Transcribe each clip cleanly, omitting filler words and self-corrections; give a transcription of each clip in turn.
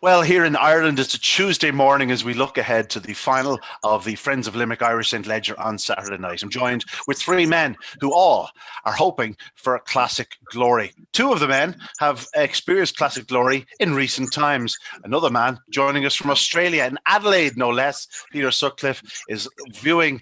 Well, here in Ireland, it's a Tuesday morning as we look ahead to the final of the Friends of Limerick Irish St. Ledger on Saturday night. I'm joined with three men who all are hoping for a classic glory. Two of the men have experienced classic glory in recent times. Another man joining us from Australia, in Adelaide no less, Peter Sutcliffe, is viewing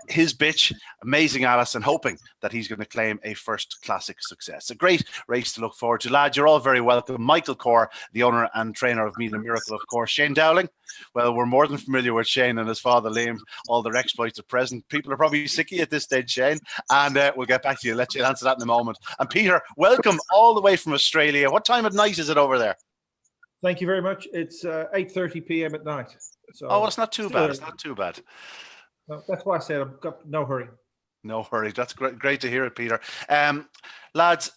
his bitch, Amazing Alice, and hoping that he's going to claim a first classic success. A great race to look forward to, lads. You're all very welcome. Michael Corr, the owner and trainer of Meenagh Miracle, of course. Shane Dowling, well, we're more than familiar with Shane and his father Liam, all their exploits at present. People are probably sick of you at this stage, Shane, and we'll get back to you. Let you answer that in a moment. And Peter, welcome all the way from Australia. What time of night is it over there? Thank you very much. It's 8:30 p.m. at night. So oh, it's not too bad. It's not too bad. Well, that's why I said I've got no hurry. No hurry. That's great to hear it, Peter. Lads,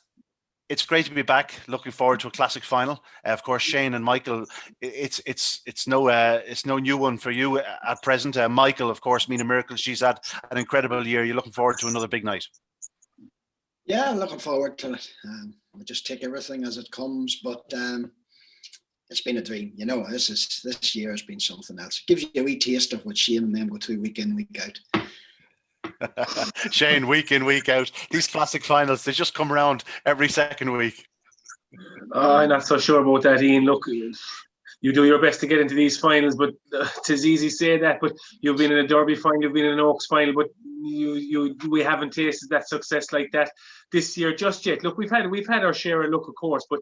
it's great to be back. Looking forward to a classic final. Of course, Shane and Michael, it's no new one for you at present. Michael, of course, Meenagh Miracle, she's had an incredible year. You're looking forward to another big night. Yeah, I'm looking forward to it. We just take everything as it comes, but it's been a dream. You know, this year has been something else. It gives you a wee taste of what Shane and them go through week in, week out. Shane, week in, week out. These classic finals, they just come around every second week. I'm not so sure about that, Ian. Look, you do your best to get into these finals, but it's easy to say that. But you've been in a Derby final, you've been in an Oaks final, but we haven't tasted that success like that this year just yet. Look, we've had our share of luck, of course, but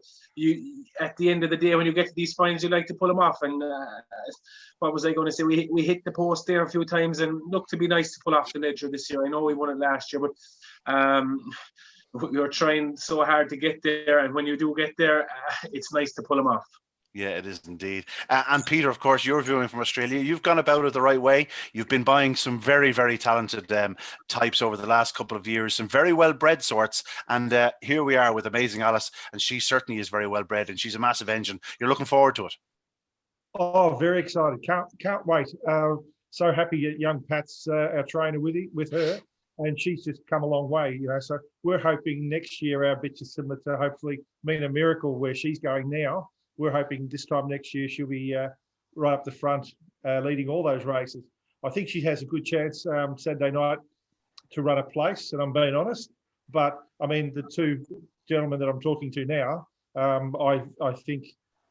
at the end of the day, when you get to these finals, you like to pull them off. And what was I going to say? We hit the post there a few times, and look, to be nice to pull off the Ledger this year. I know we won it last year, but you're trying so hard to get there, and when you do get there, it's nice to pull them off. Yeah, it is indeed. And Peter, of course, you're viewing from Australia. You've gone about it the right way. You've been buying some very, very talented types over the last couple of years, some very well-bred sorts. And here we are with Amazing Alice, and she certainly is very well-bred, and she's a massive engine. You're looking forward to it. Oh, very excited. Can't wait. So happy young Pat's our trainer with her, and she's just come a long way. You know, so we're hoping next year our bitch is similar to hopefully Meenagh Miracle, where she's going now. We're hoping this time next year she'll be right up the front, leading all those races. I think she has a good chance Saturday night to run a place, and I'm being honest. But I mean, the two gentlemen that I'm talking to now, I think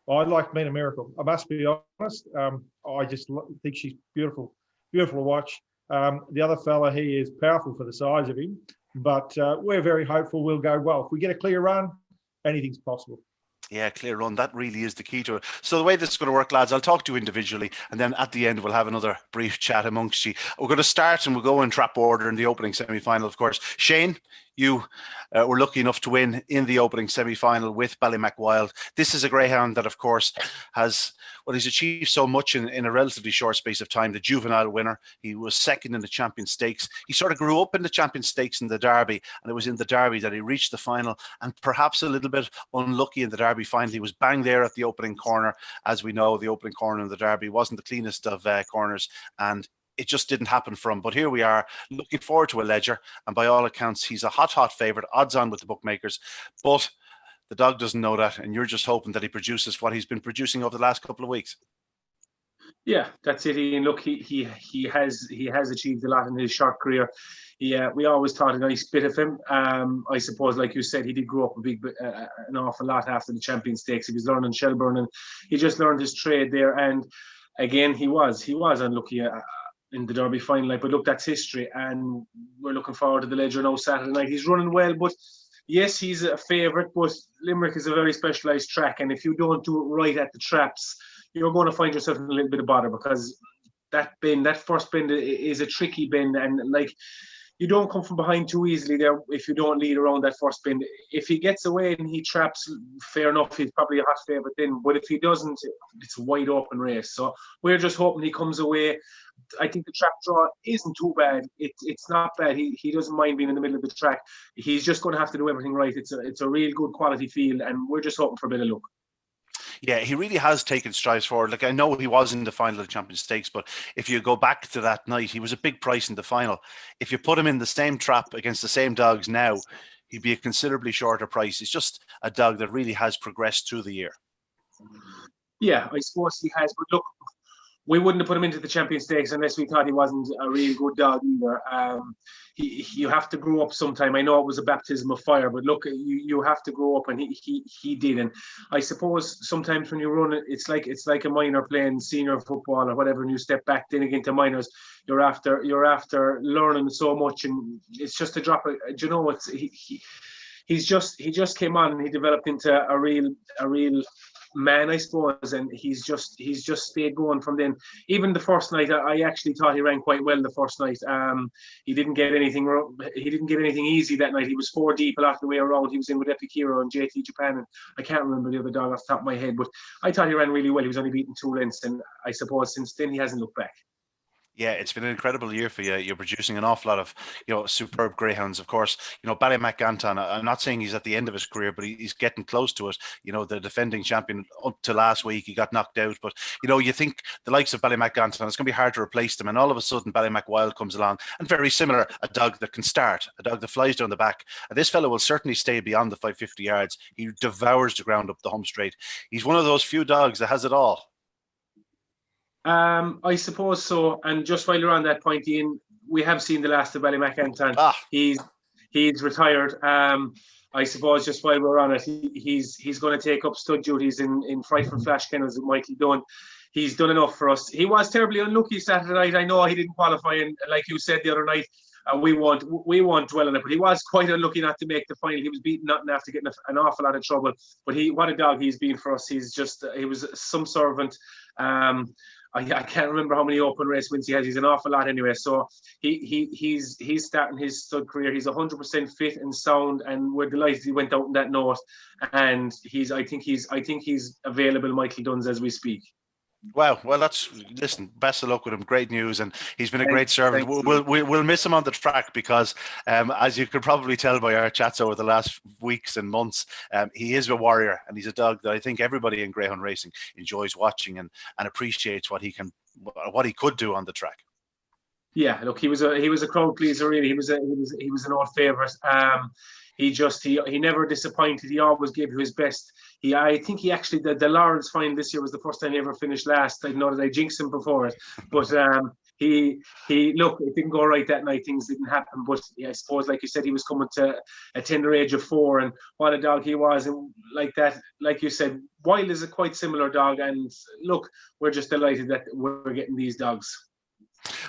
I like Meenagh Miracle. I must be honest. I just think she's beautiful, beautiful to watch. The other fella, he is powerful for the size of him, but we're very hopeful we'll go well. If we get a clear run, anything's possible. Yeah, clear run. That really is the key to it. So the way this is going to work, lads, I'll talk to you individually, and then at the end we'll have another brief chat amongst you. We're going to start, and we'll go in trap order in the opening semi-final, of course. Shane, you were lucky enough to win in the opening semi-final with Ballymac Wild. This is a greyhound that, of course, he's achieved so much in a relatively short space of time. The juvenile winner, he was second in the Champion Stakes. He sort of grew up in the Champion Stakes in the Derby, and it was in the Derby that he reached the final, and perhaps a little bit unlucky in the Derby final. He was bang there at the opening corner. As we know, the opening corner in the Derby wasn't the cleanest of corners, and it just didn't happen for him. But here we are, looking forward to a Ledger, and by all accounts, he's a hot favourite, odds on with the bookmakers. But the dog doesn't know that, and you're just hoping that he produces what he's been producing over the last couple of weeks. Yeah, that's it, Ian. Look, he has achieved a lot in his short career. We always thought a nice bit of him. I suppose, like you said, he did grow up an awful lot after the Champion Stakes. He was learning Shelburne, and he just learned his trade there. And again, he was unlucky in the Derby final. But look, that's history, and we're looking forward to the Ledger now Saturday night. He's running well, but yes, he's a favourite. But Limerick is a very specialised track, and if you don't do it right at the traps, you're going to find yourself in a little bit of bother, because that first bend is a tricky bend, and like, you don't come from behind too easily there if you don't lead around that first bend. If he gets away and he traps, fair enough, he's probably a hot favourite then. But if he doesn't, it's a wide open race. So we're just hoping he comes away. I think the trap draw isn't too bad. It's not bad. He doesn't mind being in the middle of the track. He's just going to have to do everything right. It's a real good quality field, and we're just hoping for a bit of luck. Yeah, he really has taken strides forward. Like, I know he was in the final of the Champion Stakes, but if you go back to that night, he was a big price in the final. If you put him in the same trap against the same dogs now, he'd be a considerably shorter price. It's just a dog that really has progressed through the year. Yeah, I suppose he has. But look, we wouldn't have put him into the Champion Stakes unless we thought he wasn't a real good dog either. You have to grow up sometime. I know it was a baptism of fire, but look, you have to grow up, and he did. And I suppose sometimes when you run it, it's like a minor playing senior football or whatever, and you step back then again to minors. You're after learning so much, and it's just a drop. You know, he just came on and he developed into a real man, I suppose, and he's just stayed going from then. Even the first night, I actually thought he ran quite well the first night. He didn't get anything easy that night. He was 4 deep a lot of the way around. He was in with 𝗟𝗲𝗴𝗶𝗀𝗁 and JT Japan, and I can't remember the other dog off the top of my head, but I thought he ran really well. He was only beaten 2 lengths, and I suppose since then he hasn't looked back. Yeah, it's been an incredible year for you. You're producing an awful lot of, superb greyhounds. Of course, Ballymac Ganton, I'm not saying he's at the end of his career, but he's getting close to it. The defending champion up to last week, he got knocked out. But, you think the likes of Ballymac Ganton, it's going to be hard to replace them. And all of a sudden, Ballymac Wild comes along, and very similar, a dog that can start, a dog that flies down the back. And this fellow will certainly stay beyond the 550 yards. He devours the ground up the home straight. He's one of those few dogs that has it all. I suppose so. And just while you're on that point, Ian, we have seen the last of Ballymac Ganton. He's retired. I suppose just while we're on it, he's going to take up stud duties in Frightful Flash Kennels with Michael Dunn. He's done enough for us. He was terribly unlucky Saturday night. I know he didn't qualify, and like you said the other night, we won't dwell on it, but he was quite unlucky not to make the final. He was beaten nothing after getting an awful lot of trouble. But what a dog he's been for us. He was some servant. I can't remember how many open race wins he has. He's an awful lot anyway. So he's starting his stud career. He's 100% fit and sound, and we're delighted he went out on that note. And I think he's available, Michael Dunn's, as we speak. Wow. Well, listen, best of luck with him. Great news. And he's been a great servant. We'll miss him on the track because, as you could probably tell by our chats over the last weeks and months, he is a warrior, and he's a dog that I think everybody in greyhound racing enjoys watching and appreciates what he could do on the track. Yeah, look, he was a crowd pleaser, really. He was an old favourite. He never disappointed. He always gave you his best. I think he actually, the Lawrence final this year was the first time he ever finished last. I know that I jinxed him before it, but look, it didn't go right that night. Things didn't happen, but I suppose, like you said, he was coming to a tender age of 4, and what a dog he was. And like that, like you said, Wild is a quite similar dog, and look, we're just delighted that we're getting these dogs.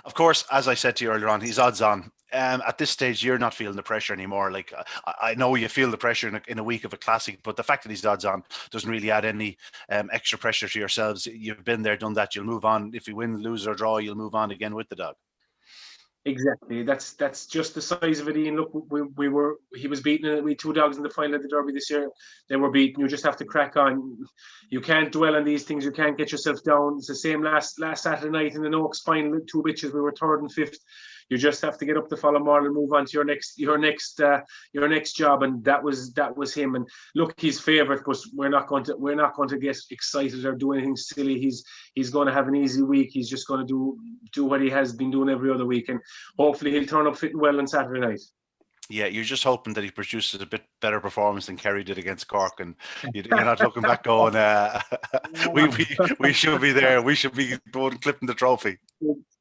Of course, as I said to you earlier on, he's odds on. At this stage, you're not feeling the pressure anymore. Like, I know you feel the pressure in a week of a classic, but the fact that he's odds on doesn't really add any extra pressure to yourselves. You've been there, done that. You'll move on. If you win, lose, or draw, you'll move on again with the dog. Exactly. That's just the size of it, Ian. Look, he was beaten. We had 2 dogs in the final of the Derby this year. They were beaten. You just have to crack on. You can't dwell on these things. You can't get yourself down. It's the same last Saturday night in the Oaks final. 2 bitches. We were 3rd and 5th. You just have to get up the following morning and move on to your next job, and that was him. And look, he's favourite, but we're not going to get excited or do anything silly. He's going to have an easy week. He's just going to do what he has been doing every other week, and hopefully he'll turn up fit and well on Saturday night. Yeah, you're just hoping that he produces a bit better performance than Kerry did against Cork, and you're not looking back going, we should be there. We should be going clipping the trophy.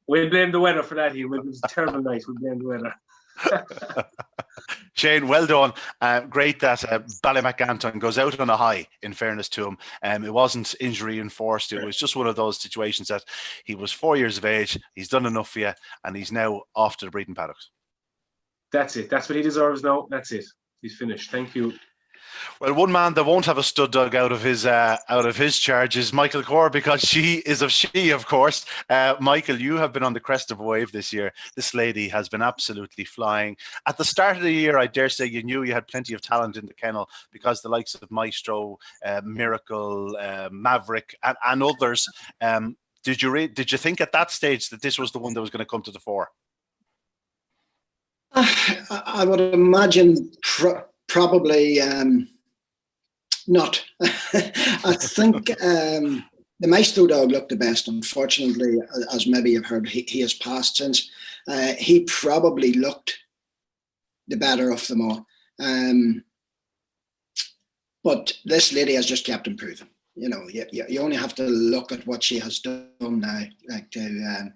We'll blame the weather for that. It was a terrible night. We'll blame the weather. Shane, well done. Great that Ballymac Ganton goes out on a high, in fairness to him. It wasn't injury enforced. It was just one of those situations that he was 4 years of age. He's done enough for you, and he's now off to the breeding paddocks. That's it. That's what he deserves now. That's it. He's finished. Thank you. Well, one man that won't have a stud dog out of his charge is Michael Corr, because she is of course. Michael, you have been on the crest of a wave this year. This lady has been absolutely flying. At the start of the year, I dare say you knew you had plenty of talent in the kennel, because the likes of Maestro, Miracle, Maverick, and others. Did you think at that stage that this was the one that was going to come to the fore? I would imagine probably not. I think the Maestro dog looked the best. Unfortunately, as maybe you've heard, he has passed since. He probably looked the better of them all. But this lady has just kept improving. You know, you only have to look at what she has done now, like to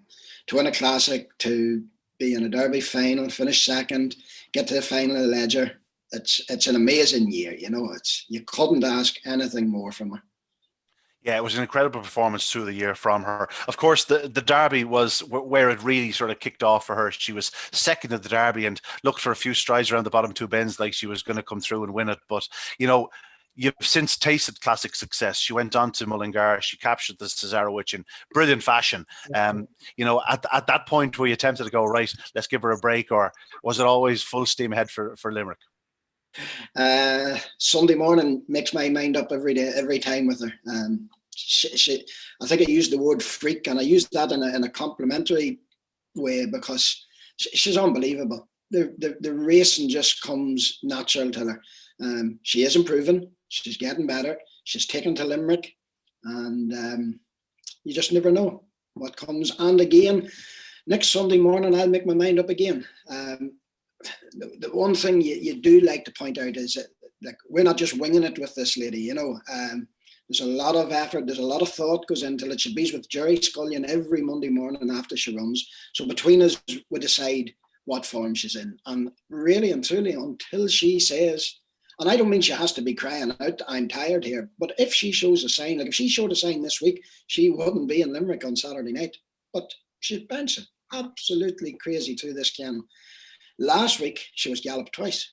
win a classic, to be in a Derby final, finish second, get to the final of the Ledger. It's an amazing year. You know, you couldn't ask anything more from her. Yeah, it was an incredible performance through the year from her. Of course, the Derby was where it really sort of kicked off for her. She was second at the Derby and looked for a few strides around the bottom two bends like she was going to come through and win it. But, you know, you've since tasted classic success. She went on to Mullingar. She captured the 𝗟𝗲𝗴𝗶𝗀𝗁 in brilliant fashion. You know, at that point, were you tempted to go, right, let's give her a break, or was it always full steam ahead for Limerick? Sunday morning makes my mind up every day, every time with her. I think I used the word freak, and I used that in a complimentary way, because she's unbelievable. The racing just comes natural to her. She is improving. She's getting better. She's taken to Limerick, and you just never know what comes. And again, next Sunday morning, I'll make my mind up again. The one thing you do like to point out is that, like, we're not just winging it with this lady, you know. There's a lot of effort, there's a lot of thought goes into it. She be with Jerry Scullion every Monday morning after she runs. So between us, we decide what form she's in. And really and truly, until she says, and I don't mean she has to be crying out, I'm tired here, but if she shows a sign, like if she showed a sign this week, she wouldn't be in Limerick on Saturday night. But she's bouncing absolutely crazy through this can. Last week, she was galloped twice.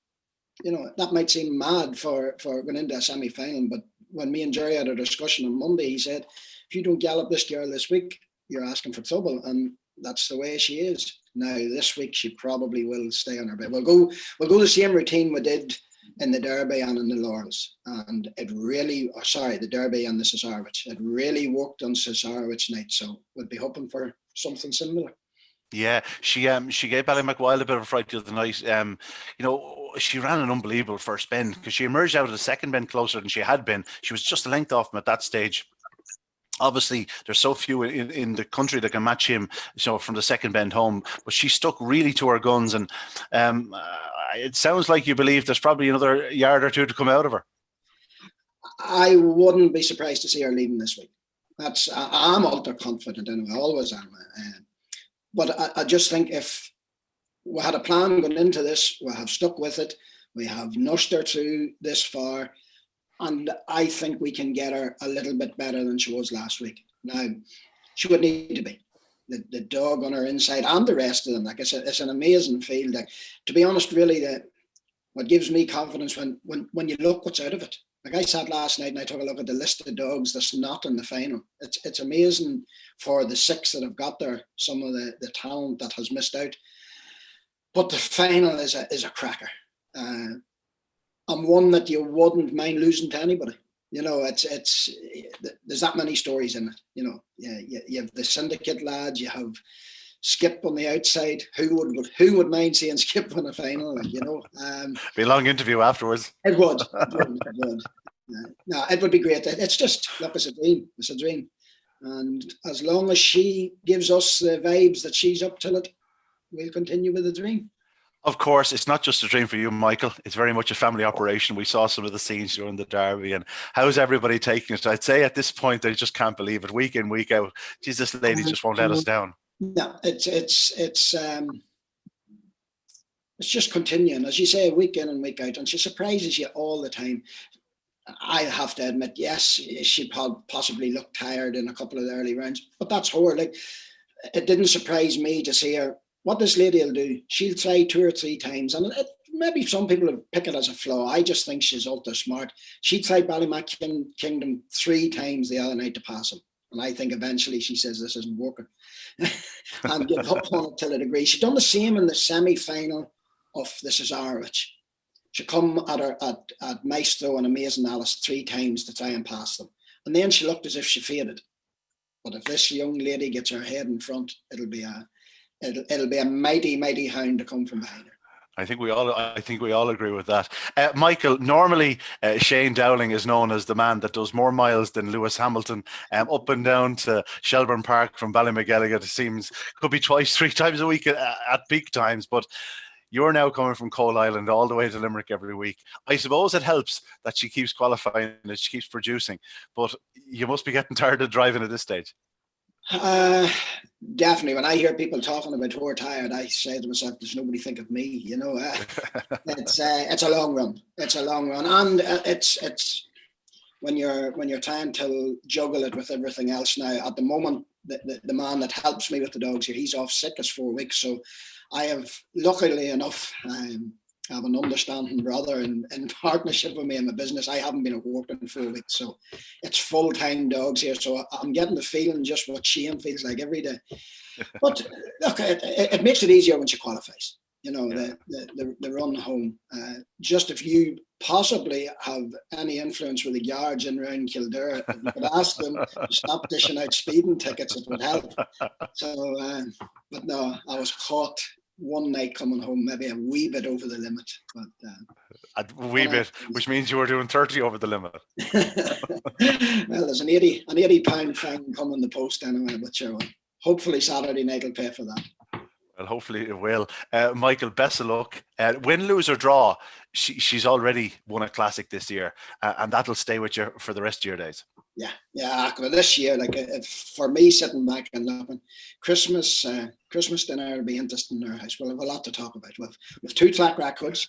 You know, that might seem mad for going into a semi-final, but when me and Jerry had a discussion on Monday, he said, if you don't gallop this girl this week, you're asking for trouble. And that's the way she is. Now, this week, she probably will stay on her bed. We'll go the same routine we did in the Derby and in the Laurels. And it really, the Derby and the 𝗟𝗲𝗴𝗶𝗀𝗁. It really worked on 𝗟𝗲𝗴𝗁 night. So we'll be hoping for something similar. Yeah, she gave Ballymac a bit of a fright the other night. You know, she ran an unbelievable first bend, because she emerged out of the second bend closer than she had been. She was just a length off him at that stage. Obviously, there's so few in the country that can match him, you know, from the second bend home. But she stuck really to her guns, and it sounds like you believe there's probably another yard or two to come out of her. I wouldn't be surprised to see her leading this week. I'm ultra confident, and I always am. But I just think if we had a plan going into this, we have stuck with it, we have nurtured her through this far, and I think we can get her a little bit better than she was last week. Now, she would need to be. The dog on her inside and the rest of them, like I said, it's an amazing field. Like, to be honest, really, what gives me confidence when you look what's out of it. Like, I sat last night and I took a look at the list of dogs that's not in the final. It's amazing for the 6 that have got there, some of the talent that has missed out. But the final is a cracker. And one that you wouldn't mind losing to anybody. You know, there's that many stories in it. You know, you have the syndicate lads, you have Skip on the outside. Who would mind seeing Skip win a final? Like, you know, be a long interview afterwards. It would. No, it would be great. It's just, look, it's a dream. It's a dream, and as long as she gives us the vibes that she's up to it, we'll continue with the dream. Of course, it's not just a dream for you, Michael. It's very much a family operation. We saw some of the scenes during the Derby, and how's everybody taking it? I'd say at this point, they just can't believe it. Week in, week out. Geez, this lady just won't let us down. No, it's just continuing, as you say, week in and week out, and she surprises you all the time. I have to admit, yes, she possibly looked tired in a couple of the early rounds, but that's her. Like, it didn't surprise me to see her. What this lady will do, she'll try 2 or 3 times, and maybe some people will pick it as a flaw. I just think she's ultra smart. She tried Ballymac Kingdom 3 times the other night to pass him, and I think eventually she says this isn't working, and give up on it till a degree. She done the same in the semi-final of the 𝗟𝗲𝗴𝗁𝗁. She come at Maestro and Amazing Alice 3 times to try and pass them, and then she looked as if she faded. But if this young lady gets her head in front, it'll be a mighty, mighty hound to come from behind her. I think we all agree with that. Michael, normally Shane Dowling is known as the man that does more miles than Lewis Hamilton, up and down to Shelbourne Park from Ballymac. It seems could be 2-3 times a week at peak times. But You're now coming from Coal Island all the way to Limerick every week. I suppose it helps that she keeps qualifying, that she keeps producing, but you must be getting tired of driving at this stage. Definitely. When I hear people talking about who are tired, I say to myself, "Does nobody think of me?" You know, it's a long run. It's a long run, and it's when you're trying to juggle it with everything else. Now, at the moment, the man that helps me with the dogs here, he's off sick. It's 4 weeks, so I have, luckily enough, I have an understanding brother in partnership with me in the business. I haven't been at work in 4 weeks, so it's full-time dogs here. So I'm getting the feeling just what Shane feels like every day. But look, it makes it easier when she qualifies. You know, the run home. Just if you possibly have any influence with the guards in around Kildare, if you could ask them to stop dishing out speeding tickets, it would help. So, but no, I was caught one night coming home, maybe a wee bit over the limit. But a wee bit, which means you were doing 30 over the limit. Well, there's an £80 fine coming the post anyway, but sure, hopefully Saturday night will pay for that. Well, hopefully it will. Michael, best of luck. Win, lose or draw, she's already won a classic this year, and that'll stay with you for the rest of your days. Yeah. This year, like for me, sitting back and looking, Christmas dinner will be interesting in our house. We'll have a lot to talk about. We've 2 track records.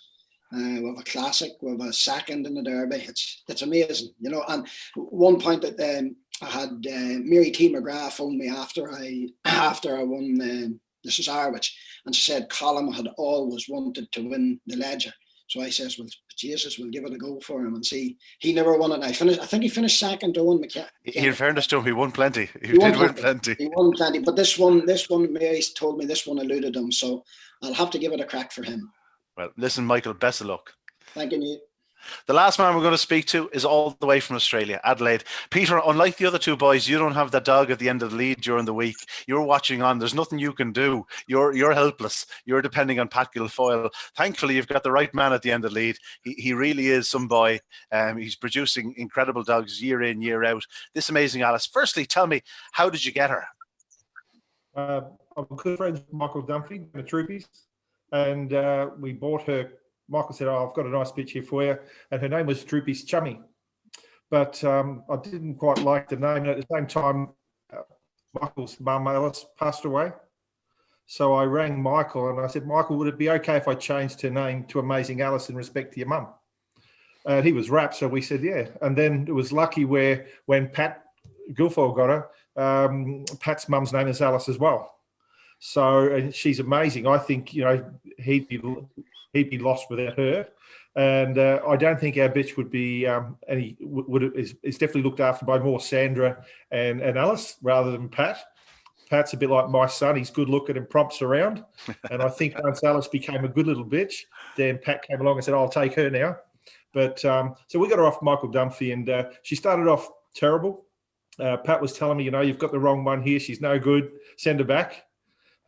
We have a classic. We have a second in the Derby. It's amazing, you know. And one point that I had Mary T. McGrath phoned me after I won. This is 𝗟𝗲𝗴𝗶𝗀𝗁, and she said Colin had always wanted to win the Ledger. So I says, well, Jesus, we'll give it a go for him and see. He never won it. I think he finished second to one. In fairness to him, he won plenty. He did win plenty. He won plenty, but this one, Mary told me this one eluded him. So I'll have to give it a crack for him. Well, listen, Michael, best of luck. Thank you. The last man we're going to speak to is all the way from Australia, Adelaide. Peter, unlike the other 2 boys, you don't have that dog at the end of the lead during the week. You're watching on. There's nothing you can do. You're helpless. You're depending on Pat Guilfoyle. Thankfully, you've got the right man at the end of the lead. He really is some boy. He's producing incredible dogs year in, year out. This amazing Alice. Firstly, tell me, how did you get her? I'm good friends with Michael Dunphy, the Troopies, and we bought her. Michael said, "Oh, I've got a nice bitch here for you," and her name was Droopy's Chummy. But I didn't quite like the name. And at the same time, Michael's mum, Alice, passed away. So I rang Michael and I said, "Michael, would it be okay if I changed her name to Amazing Alice in respect to your mum?" And he was rapt, so we said, yeah. And then it was lucky where when Pat Guilfoyle got her, Pat's mum's name is Alice as well. So and she's amazing. I think, you know, he'd be lost without her, and I don't think our bitch would be is definitely looked after by more Sandra and Alice rather than Pat. Pat's a bit like my son. He's good looking and prompts around, and I think once Alice became a good little bitch, then Pat came along and said, "I'll take her now." But so we got her off Michael Dunphy, and she started off terrible. Pat was telling me, "You know, you've got the wrong one here. She's no good. Send her back."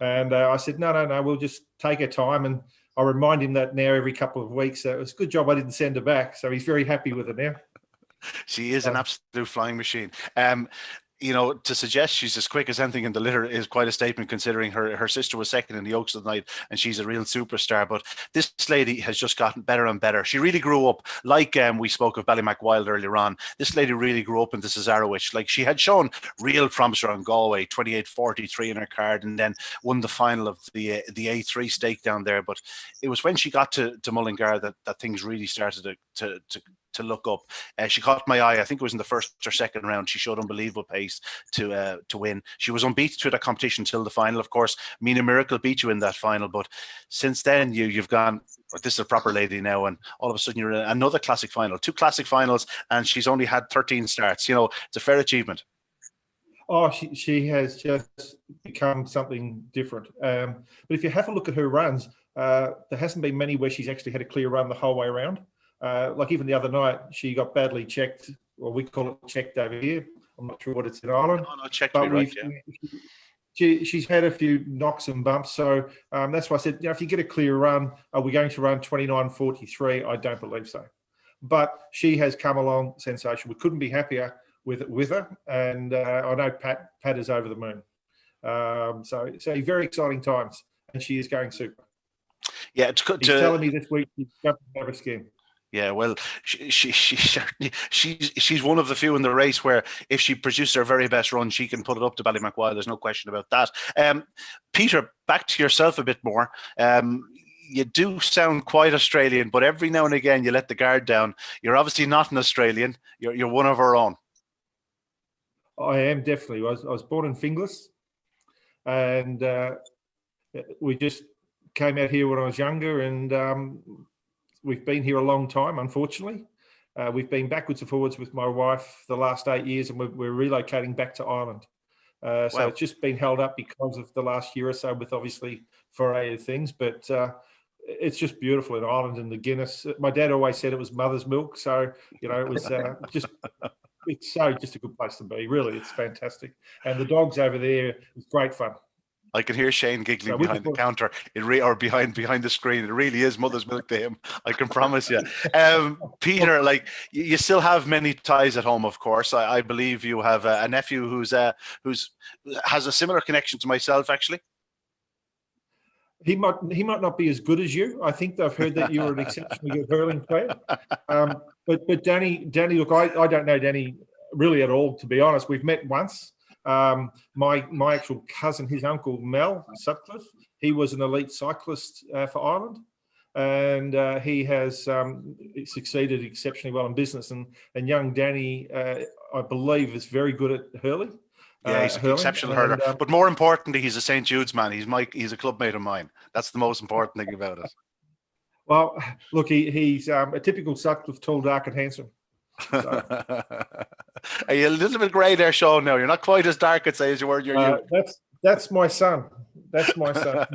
And I said, no, we'll just take her time. And I remind him that now every couple of weeks. So it was a good job I didn't send her back. So he's very happy with her now. She is an absolute flying machine. You know, to suggest she's as quick as anything in the litter is quite a statement, considering her sister was second in the Oaks of the night and she's a real superstar. But this lady has just gotten better and better. She really grew up, like we spoke of Ballymac Wild earlier on. This lady really grew up into 𝗟𝗲𝗴𝗁𝗁. Like, she had shown real promise around Galway, 28-43 in her card, and then won the final of the A3 stake down there. But it was when she got to Mullingar that things really started to look up. She caught my eye. I think it was in the first or second round. She showed unbelievable pace to win. She was unbeaten through the competition till the final. Of course, Meenagh Miracle beat you in that final, but since then you've gone, this is a proper lady now, and all of a sudden you're in another classic final, 2 classic finals, and she's only had 13 starts. You know, it's a fair achievement. Oh, she has just become something different. But if you have a look at her runs, there hasn't been many where she's actually had a clear run the whole way around. Like even the other night, she got badly checked, or we call it checked over here. I'm not sure what it's in Ireland. No, checked me right, yeah. She's had a few knocks and bumps, so that's why I said, you know, if you get a clear run, are we going to run 29:43? I don't believe so. But she has come along sensational. We couldn't be happier with her, and I know Pat is over the moon. So very exciting times, and she is going super. Yeah, it's good He's telling me this week he's jumping over skin. Yeah, well, she certainly she's one of the few in the race where if she produces her very best run, she can put it up to Ballymac. There's no question about that. Peter, back to yourself a bit more. You do sound quite Australian, but every now and again you let the guard down. You're obviously not an Australian. You're one of our own. I am definitely. I was born in Finalists, and we just came out here when I was younger, and we've been here a long time, unfortunately. We've been backwards and forwards with my wife the last 8 years, and we're relocating back to Ireland. So Wow. It's just been held up because of the last year or so with obviously variety of things, but it's just beautiful in Ireland and the Guinness. My dad always said it was mother's milk. So, it was it's just a good place to be. Really, it's fantastic. And the dogs over there, it's great fun. I can hear Shane giggling behind the counter, or behind the screen. It really is mother's milk to him. I can promise you. Peter, like you still have many ties at home, of course. I believe you have a nephew who's has a similar connection to myself, actually. He might not be as good as you. I think I've heard that you were an exceptionally good hurling player. But Danny, look, I don't know Danny really at all, to be honest. We've met once. My actual cousin, his uncle Mel Sutcliffe, he was an elite cyclist for Ireland, and he has succeeded exceptionally well in business. And young Danny, I believe, is very good at hurling. Yeah, he's an exceptional hurler. But more importantly, he's a St. Jude's man. He's a clubmate of mine. That's the most important thing about it. Well, look, he's a typical Sutcliffe, tall, dark, and handsome. So. Are you a little bit grey there, Sean? Now you're not quite as dark, I'd say, as you were in your youth. That's my son. That's my son.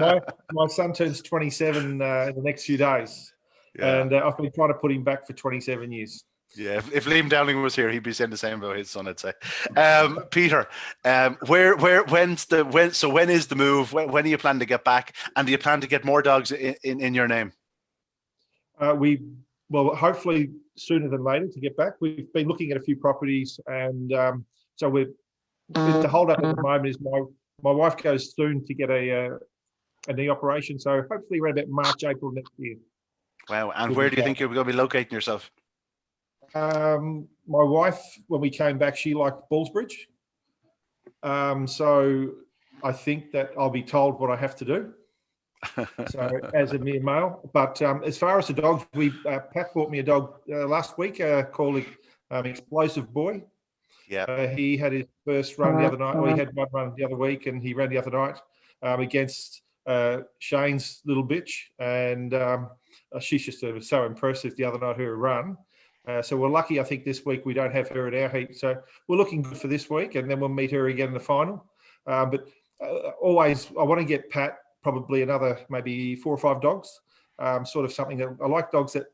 My son turns 27 in the next few days, and I've been trying to put him back for 27 years. Yeah, if Liam Dowling was here, he'd be saying the same about his son, I'd say. Peter, when is the move? When do you plan to get back? And do you plan to get more dogs in your name? Well, hopefully sooner than later to get back. We've been looking at a few properties, and so the hold up at the moment is my wife goes soon to get a knee operation. So hopefully around about March, April next year. Wow! And where do you think you're going to be locating yourself? My wife, when we came back, she liked Ballsbridge. So I think that I'll be told what I have to do. So as a mere male, but as far as the dogs, Pat bought me a dog last week called Explosive Boy. Yeah, he had his first run the other night. Well, he had one run the other week, and he ran the other night against Shane's little bitch, and she's just so impressive the other night, her run. So we're lucky. I think this week we don't have her at our heat, so we're looking good for this week, and then we'll meet her again in the final. But always, I want to get Pat probably another maybe 4 or 5 dogs. Sort of something that I like, dogs that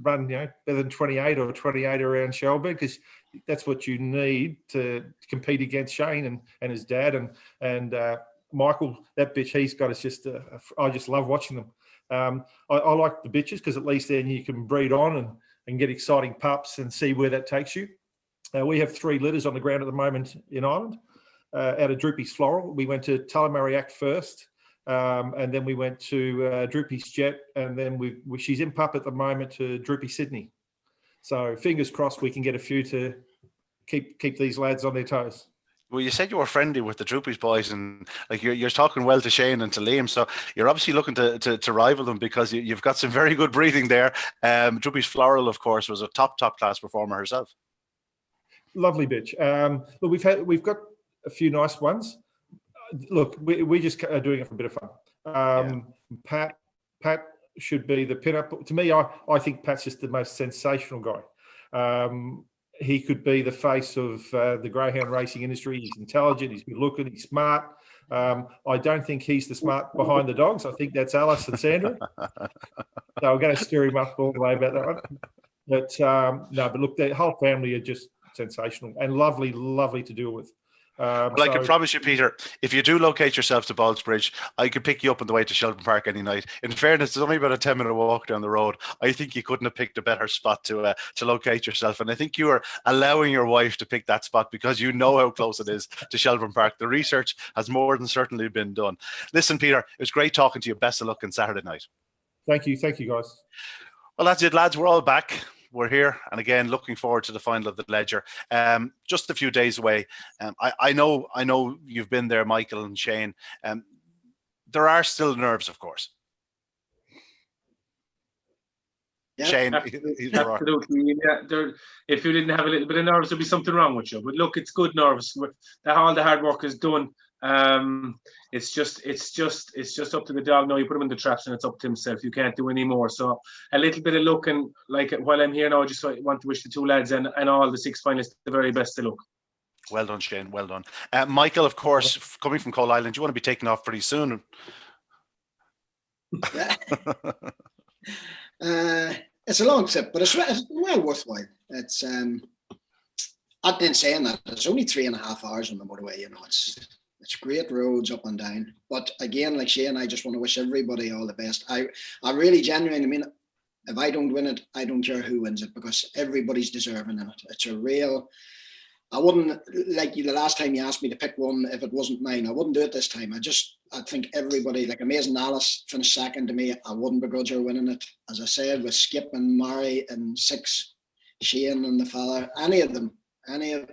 run, better than 28 or 28 around Shelburne, because that's what you need to compete against Shane and his dad and Michael. That bitch he's got is just I just love watching them. I like the bitches because at least then you can breed on and get exciting pups and see where that takes you. We have 3 litters on the ground at the moment in Ireland out of 𝗟𝗲𝗴𝗶𝗀𝗁𝗁 Floral. We went to 𝗟𝗲𝗴𝗶𝗀𝗁𝗁 first. And then we went to 𝗟𝗲𝗴𝗁𝗁𝗁 Jet, and then she's in pup at the moment to 𝗟𝗲𝗴𝗁𝗁𝗁 Sydney. So fingers crossed we can get a few to keep these lads on their toes. Well, you said you were friendly with the 𝗟𝗲𝗴𝗁𝗁 boys, and like you're talking well to Shane and to Liam, so you're obviously looking to rival them because you've got some very good breeding there. 𝗟𝗲𝗴𝗁𝗁𝗁 Floral, of course, was a top class performer herself. Lovely bitch. Look, we've got a few nice ones. Look, we just are doing it for a bit of fun. Pat should be the pin-up. To me, I think Pat's just the most sensational guy. He could be the face of the greyhound racing industry. He's intelligent, he's good-looking, he's smart. I don't think he's the smart behind the dogs. I think that's Alice and Sandra. So we're going to stir him up all the way about that one. But no, but look, the whole family are just sensational and lovely to deal with. Well, I can promise you, Peter, if you do locate yourself to Ballsbridge, I could pick you up on the way to Shelburne Park any night. In fairness, it's only about a 10-minute walk down the road. I think you couldn't have picked a better spot to locate yourself. And I think you are allowing your wife to pick that spot because you know how close it is to Shelburne Park. The research has more than certainly been done. Listen, Peter, it was great talking to you. Best of luck on Saturday night. Thank you, guys. Well, that's it, lads. We're all back. We're here, and again, looking forward to the final of the Ledger. Just a few days away. I know you've been there, Michael and Shane. There are still nerves, of course. Yeah, Shane, absolutely. Yeah, if you didn't have a little bit of nerves, there'd be something wrong with you. But look, it's good nerves. All the hard work is done. It's just up to the dog now. You put him in the traps and it's up to himself. You can't do any more. So a little bit of luck, and like while I'm here now, I just want to wish the two lads and all the 6 finalists the very best of luck. Well done, Shane. Well done. Michael, of course, coming from Coal Island, you want to be taking off pretty soon. It's a long trip, but it's well worthwhile. It's I've been saying that it's only 3.5 hours on the motorway. You know, it's great roads up and down. But again, like Shane, I just want to wish everybody all the best. I really genuinely mean, if I don't win it, I don't care who wins it, because everybody's deserving in it. It's a real. I wouldn't, like you, the last time you asked me to pick one if it wasn't mine, I wouldn't do it this time. I think everybody, like Amazing Alice finished second to me. I wouldn't begrudge her winning it. As I said, with Skip and Mary and 6, Shane and the father, any of them, any of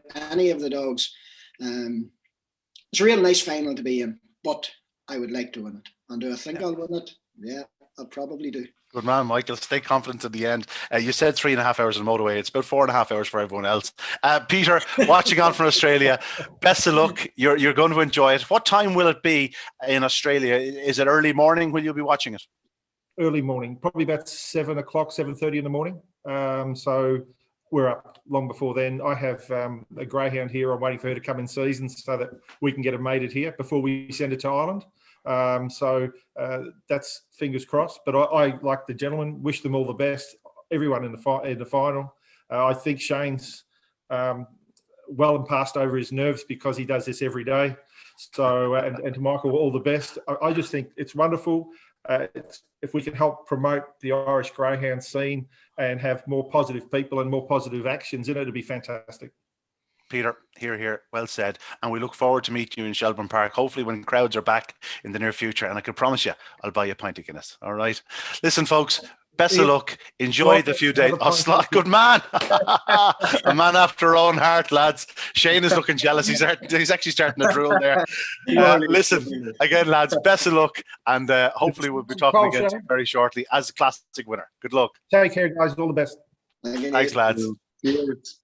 the dogs. It's a real nice final to be in, but I would like to win it. And do I think I'll win it? Yeah, I'll probably do. Good man, Michael. Stay confident in the end. You said 3.5 hours on the motorway. It's about 4.5 hours for everyone else. Peter, watching on from Australia, best of luck. You're going to enjoy it. What time will it be in Australia? Is it early morning when you'll be watching it? Early morning, probably about 7 o'clock, 7:30 in the morning. So we're up long before then. I have a greyhound here. I'm waiting for her to come in season so that we can get her mated here before we send her to Ireland. So that's fingers crossed. But I like the gentlemen, wish them all the best. Everyone in the final. I think Shane's well and past over his nerves because he does this every day. So and to Michael, all the best. I just think it's wonderful. If we can help promote the Irish greyhound scene and have more positive people and more positive actions in it, it'd be fantastic. Peter, here, well said. And we look forward to meeting you in Shelburne Park, hopefully when crowds are back in the near future. And I can promise you, I'll buy you a pint of Guinness. All right. Listen, folks, best of luck. Enjoy the few days. Oh, Slot, good man. A man after our own heart, lads. Shane is looking jealous. He's actually starting to drool there. Listen, again, lads, best of luck. And hopefully we'll be talking again very shortly as a classic winner. Good luck. Take care, guys. All the best. Thanks, lads. Cheers.